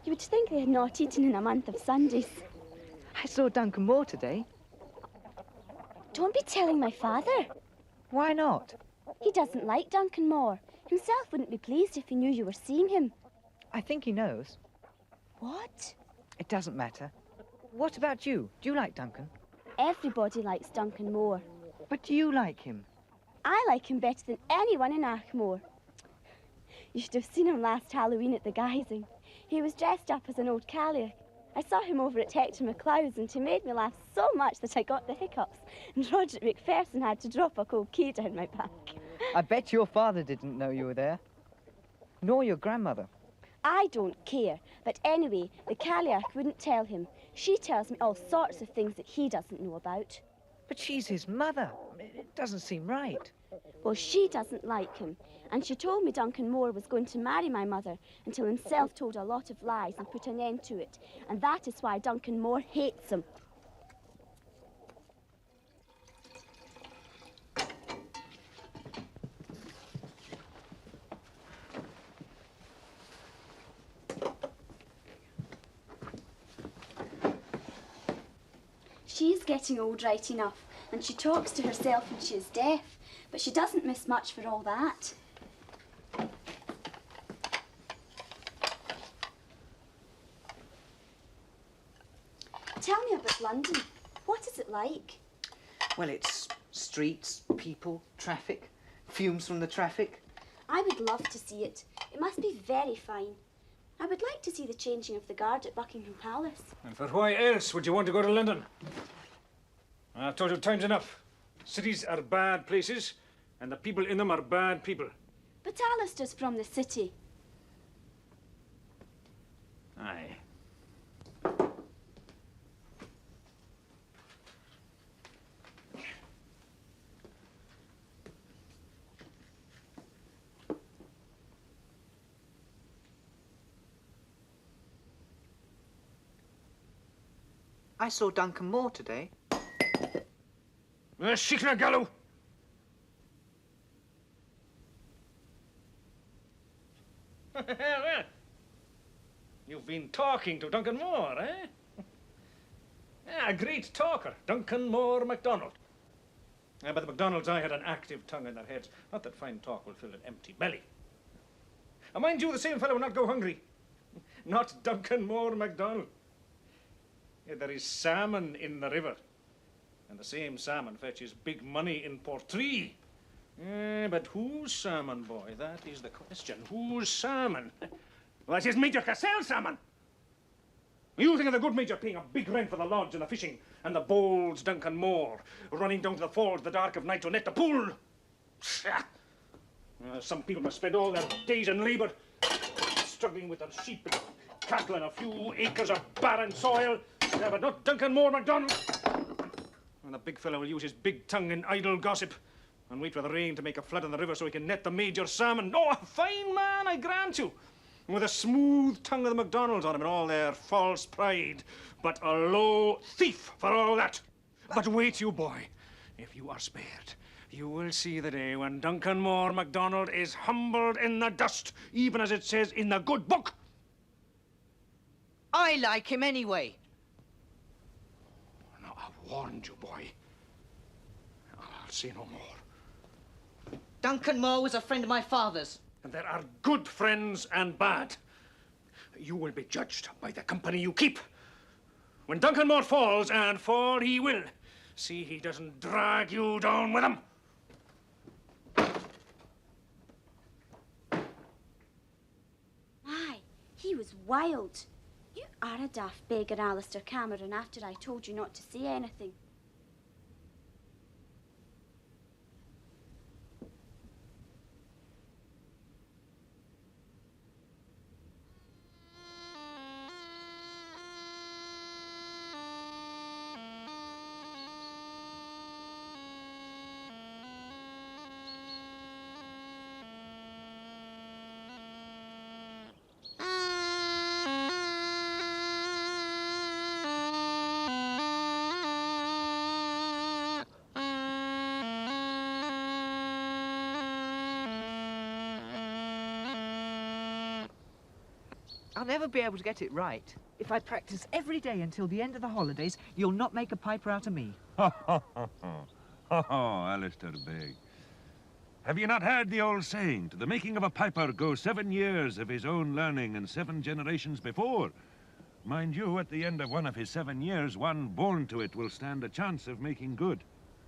You would think they had not eaten in a month of Sundays. I saw Duncan Mor today. Don't be telling my father. Why not? He doesn't like Duncan Mor. Himself wouldn't be pleased if he knew you were seeing him. I think he knows. What? It doesn't matter. What about you? Do you like Duncan? Everybody likes Duncan Mor. But do you like him? I like him better than anyone in Achmore. You should have seen him last Halloween at the Guising. He was dressed up as an old Cailleach. I saw him over at Hector MacLeod's and he made me laugh so much that I got the hiccups and Roger McPherson had to drop a cold key down my back. I bet your father didn't know you were there. Nor your grandmother. I don't care. But anyway, the Cailleach wouldn't tell him. She tells me all sorts of things that he doesn't know about. But she's his mother. It doesn't seem right. Well, she doesn't like him. And she told me Duncan Mor was going to marry my mother until himself told a lot of lies and put an end to it. And that is why Duncan Mor hates him. She's getting old right enough, and she talks to herself when she is deaf, but she doesn't miss much for all that. Tell me about London. What is it like? Well, it's streets, people, traffic, fumes from the traffic. I would love to see it. It must be very fine. I would like to see the changing of the guard at Buckingham Palace. And for why else would you want to go to London? I've told you times enough. Cities are bad places, and the people in them are bad people. But Alasdair's from the city. Aye. I saw Duncan Mor today. Shikna Gallo! Well, you've been talking to Duncan Mor, eh? Yeah, a great talker, Duncan Mor MacDonald. But the MacDonalds, I had an active tongue in their heads. Not that fine talk will fill an empty belly. And mind you, the same fellow will not go hungry. Not Duncan Mor MacDonald. Yeah, there is salmon in the river. And the same salmon fetches big money in Portree. But whose salmon, boy? That is the question. Whose salmon? Well, it is Major Cassell's salmon. You think of the good Major paying a big rent for the lodge and the fishing, and the bold Duncan Mor running down to the falls the dark of night to net the pool. Some people must spend all their days in labour struggling with their sheep and cattle and a few acres of barren soil. Yeah, but not Duncan Mor MacDonald. And the big fellow will use his big tongue in idle gossip and wait for the rain to make a flood in the river so he can net the Major salmon. Oh, a fine man, I grant you. With a smooth tongue of the MacDonalds on him and all their false pride. But a low thief for all that. But wait, you boy. If you are spared, you will see the day when Duncan Mor MacDonald is humbled in the dust, even as it says in the good book. I like him anyway. Now, I warned you, boy. I'll say no more. Duncan Mor was a friend of my father's. And there are good friends and bad. You will be judged by the company you keep. When Duncan Mor falls, and fall he will, see he doesn't drag you down with him. My, he was wild. You are a daft beggar, Alasdair Cameron, after I told you not to say anything. I'll never be able to get it right. If I practice every day until the end of the holidays, you'll not make a piper out of me. Ho, ho, ho, ho. Ho, ho, Alasdair Beg. Have you not heard the old saying, to the making of a piper go 7 years of his own learning and 7 generations before? Mind you, at the end of one of his 7 years, one born to it will stand a chance of making good.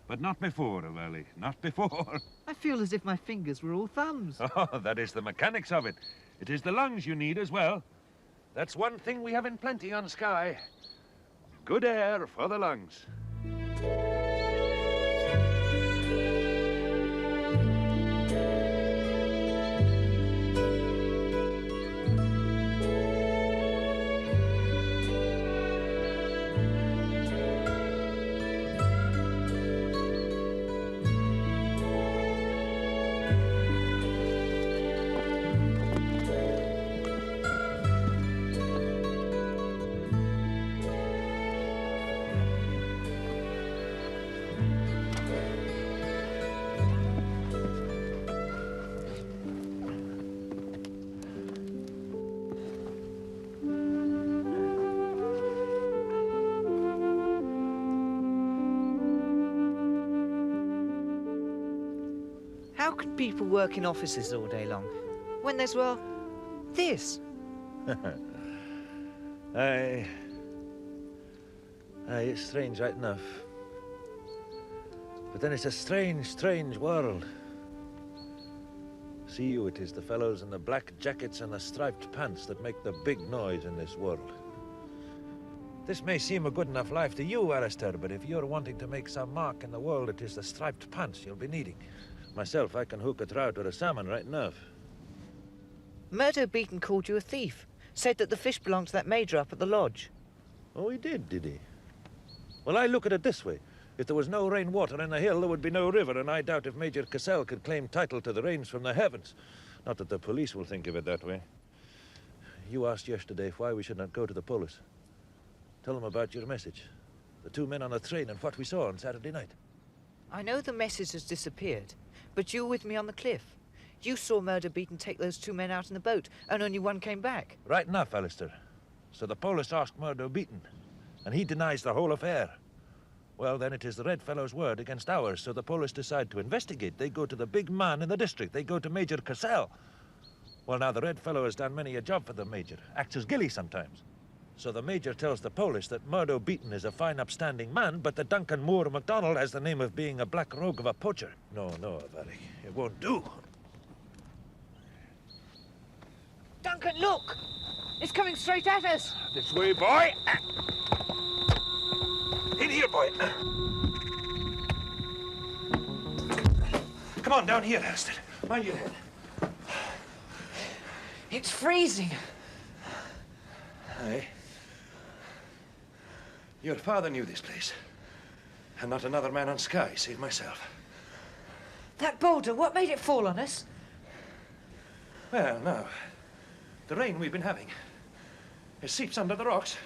But not before, Valley, not before. I feel as if my fingers were all thumbs. Oh, that is the mechanics of it. It is the lungs you need as well. That's one thing we have in plenty on Skye. Good air for the lungs. How can people work in offices all day long when there's, well, this? Aye, it's strange right enough. But then it's a strange, strange world. See you, it is the fellows in the black jackets and the striped pants that make the big noise in this world. This may seem a good enough life to you, Alasdair, but if you're wanting to make some mark in the world, it is the striped pants you'll be needing. Myself, I can hook a trout or a salmon right enough. Murdo Beaton called you a thief. Said that the fish belonged to that major up at the lodge. Oh, he did he? Well, I look at it this way. If there was no rainwater in the hill, there would be no river, and I doubt if Major Cassell could claim title to the rains from the heavens. Not that the police will think of it that way. You asked yesterday why we should not go to the police. Tell them about your message. The 2 men on the train and what we saw on Saturday night. I know the message has disappeared, but you were with me on the cliff. You saw Murdo Beaton take those 2 men out in the boat, and only one came back. Right enough, Alasdair. So the police asked Murdo Beaton, and he denies the whole affair. Well, then it is the red fellow's word against ours, so the police decide to investigate. They go to the big man in the district. They go to Major Cassell. Well, now, the red fellow has done many a job for the Major. Acts as gilly sometimes. So the Major tells the police that Murdo Beaton is a fine, upstanding man, but that Duncan Mor MacDonald has the name of being a black rogue of a poacher. No, Valley, it won't do. Duncan, look! It's coming straight at us! This way, boy. In here, boy. Come on, down here, Alasdair. Mind your head. It's freezing. Aye. Your father knew this place. And not another man on Skye, save myself. That boulder, what made it fall on us? Well, now, the rain we've been having. It seeps under the rocks,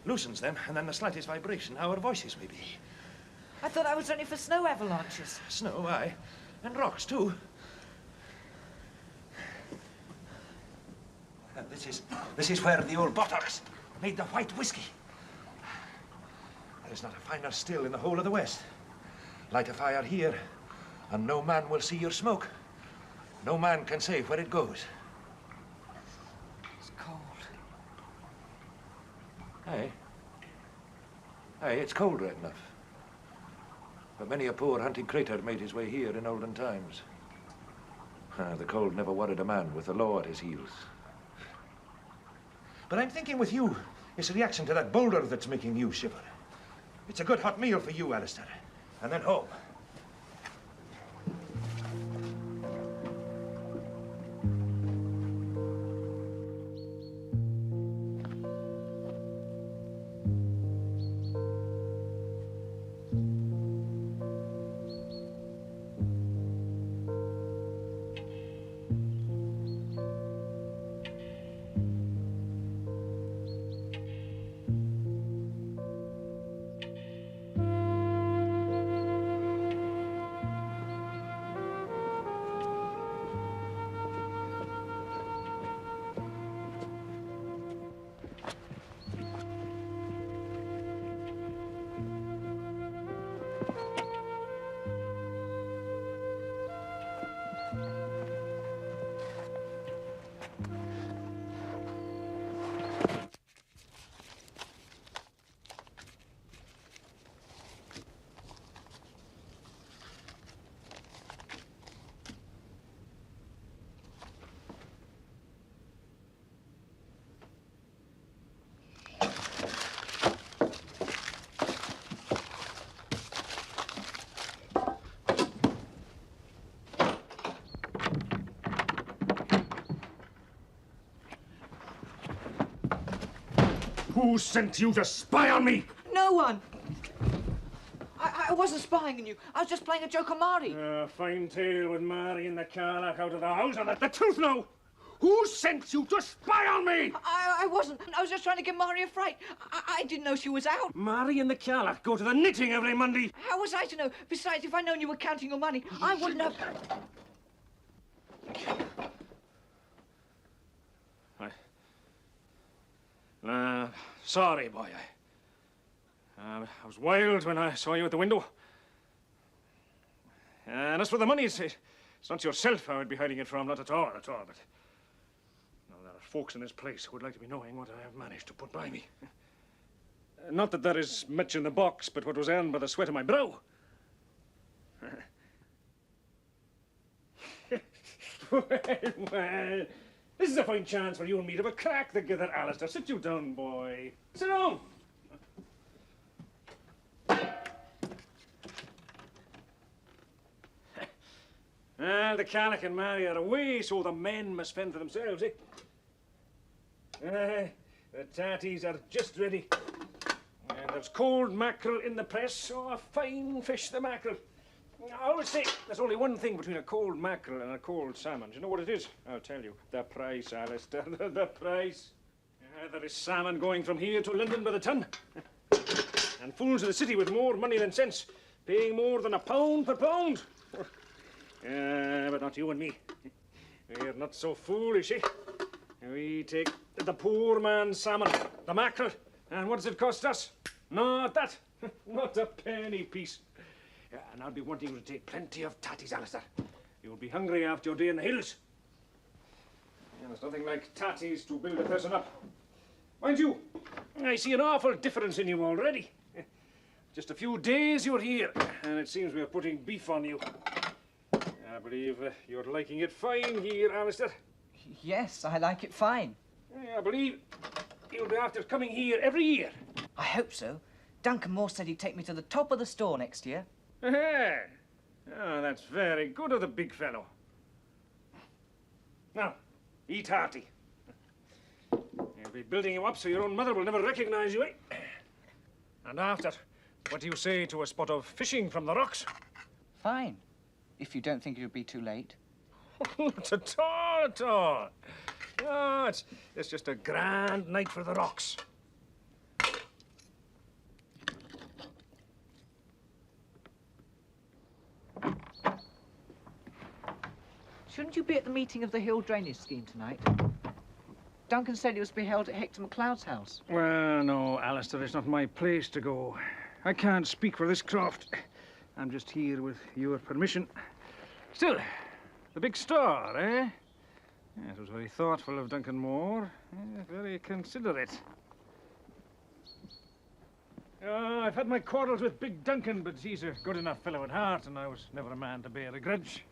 loosens them, and then the slightest vibration, our voices may be. I thought that was only for snow avalanches. Snow, aye. And rocks, too. And this is where the old buttocks made the white whiskey. There's not a finer still in the whole of the West. Light a fire here, and no man will see your smoke. No man can say where it goes. It's cold. Aye. Aye, it's cold right enough. But many a poor hunting crater made his way here in olden times. The cold never worried a man with the law at his heels. But I'm thinking with you, it's a reaction to that boulder that's making you shiver. It's a good hot meal for you, Alasdair. And then home. Who sent you to spy on me? No one. I wasn't spying on you. I was just playing a joke on Mari. Fine tale with Mary and the Carlock out of the house. And the truth now. Who sent you to spy on me? I wasn't. I was just trying to give Mari a fright. I didn't know she was out. Mary and the Carlock go to the knitting every Monday. How was I to know? Besides, if I'd known you were counting your money, I wouldn't have... Sorry, boy. I was wild when I saw you at the window. And as for the money, it's not yourself I would be hiding it from, not at all, But well, there are folks in this place who would like to be knowing what I have managed to put by me. Not that there is much in the box, but what was earned by the sweat of my brow. well, this is a fine chance for you and me to have a crack together, Alasdair. Sit you down, boy. Sit down. The Carlock and Mary are away, so the men must fend for themselves, eh? The tatties are just ready. And there's cold mackerel in the press. Oh, a fine fish, the mackerel. I always say there's only one thing between a cold mackerel and a cold salmon. Do you know what it is? I'll tell you. The price, Alasdair. The price. There is salmon going from here to London by the ton. And fools of the city with more money than sense, paying more than £1 per pound. But not you and me. We're not so foolish, eh? We take the poor man's salmon, the mackerel, and what does it cost us? Not that. Not a penny piece. And I'll be wanting you to take plenty of tatties, Alasdair. You'll be hungry after your day in the hills. There's nothing like tatties to build a person up. Mind you, I see an awful difference in you already. Just a few days you're here, and it seems we're putting beef on you. I believe you're liking it fine here, Alasdair. Yes, I like it fine. I believe you'll be after coming here every year. I hope so. Duncan Mor said he'd take me to the top of the store next year. Oh, that's very good of the big fellow. Now, eat hearty. You'll be building you up so your own mother will never recognize you, eh? And after, what do you say to a spot of fishing from the rocks? Fine, if you don't think it'll be too late. Not at all, at all. No, it's just a grand night for the rocks. Shouldn't you be at the meeting of the Hill Drainage Scheme tonight? Duncan said it was to be held at Hector MacLeod's house. Well, no, Alasdair, it's not my place to go. I can't speak for this craft. I'm just here with your permission. Still, The big star, eh? Yeah, it was very thoughtful of Duncan Mor. Very considerate. I've had my quarrels with Big Duncan, but he's a good enough fellow at heart, and I was never a man to bear a grudge.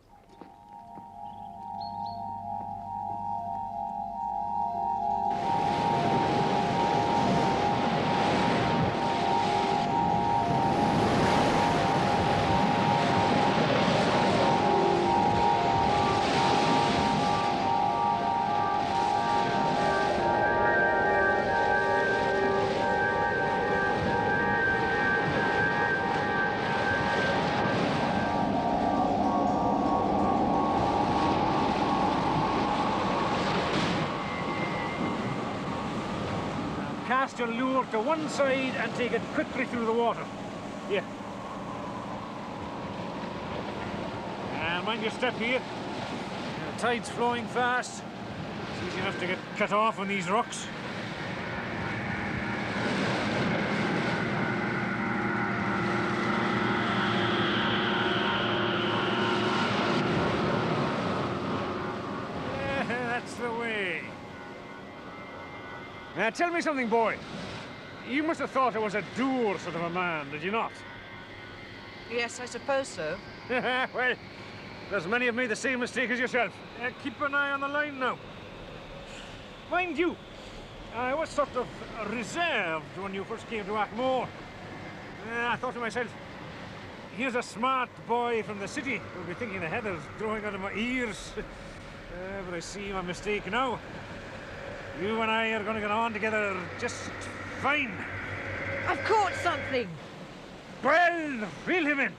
Cast your lure to one side and take it quickly through the water. Here. And mind your step here. The tide's flowing fast. It's easy enough to get cut off on these rocks. That's the way. Now, tell me something, boy. You must have thought I was a dour sort of a man, did you not? Yes, I suppose so. Well, there's many of me the same mistake as yourself. Keep an eye on the line now. Mind you, I was sort of reserved when you first came to Ackmore. I thought to myself, here's a smart boy from the city who'll be thinking the heather's growing out of my ears. But I see my mistake now. You and I are going to get on together just fine. I've caught something! Well, reel him in.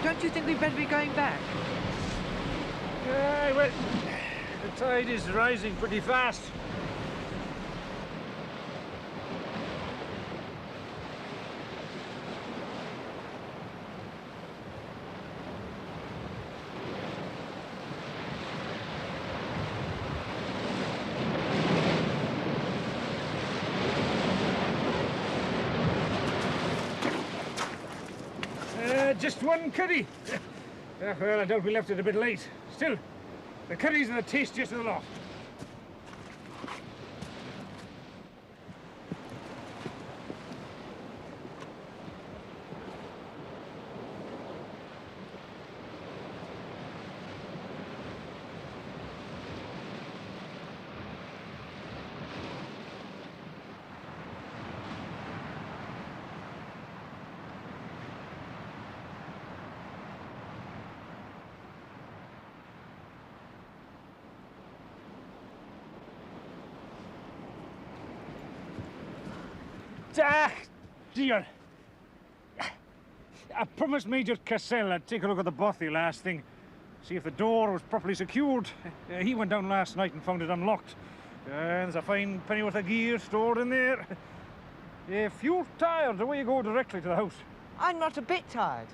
Don't you think we'd better be going back? Well, the tide is rising pretty fast. Just one curry. Well, I doubt we left it a bit late. Still, the curries are the tastiest of the lot. Ah, dear. I promised Major Cassell I'd take a look at the bothy last thing. See if the door was properly secured. He went down last night and found it unlocked. There's a fine pennyworth of gear stored in there. If you're tired, away you go directly to the house. I'm not a bit tired.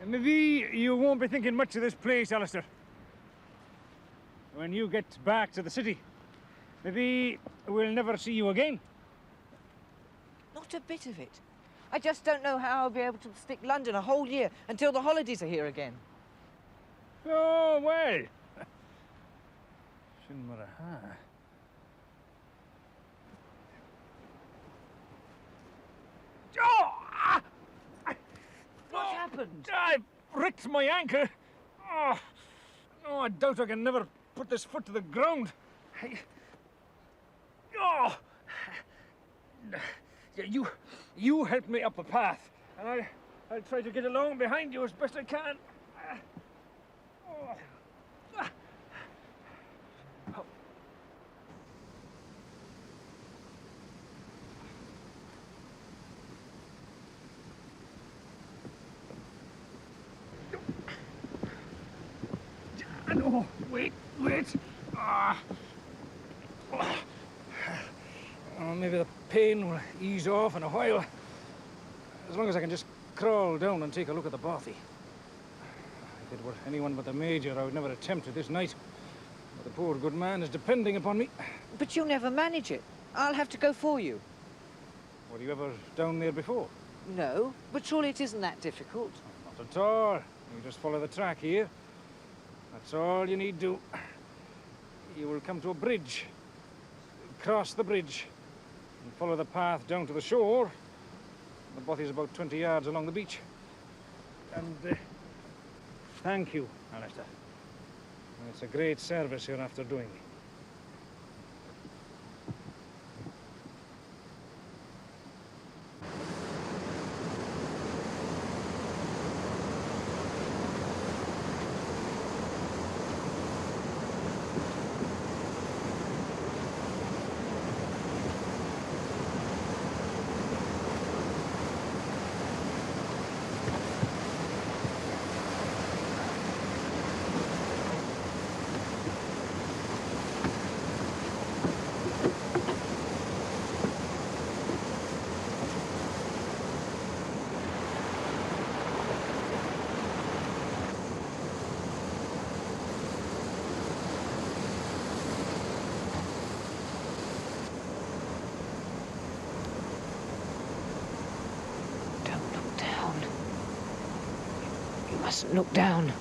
Maybe you won't be thinking much of this place, Alasdair. When you get back to the city, maybe we'll never see you again. Not a bit of it. I just don't know how I'll be able to stick London a whole year until the holidays are here again. Oh, well. Shinmaraha. Oh! What happened? I've ricked my ankle. Oh, no, I doubt I can never put this foot to the ground. Oh! You help me up the path, and I'll try to get along behind you as best I can. No, wait. Ah. Oh, maybe the pain will ease off in a while. As long as I can just crawl down and take a look at the bothy. If it were anyone but the Major, I would never attempt it this night. But the poor good man is depending upon me. But you'll never manage it. I'll have to go for you. Were you ever down there before? No, but surely it isn't that difficult. Not at all. You just follow the track here. That's all you need do. You will come to a bridge. Cross the bridge and follow the path down to the shore. The bothy's about 20 yards along the beach. And thank you, Alasdair. It's a great service you're after doing me. You mustn't look down.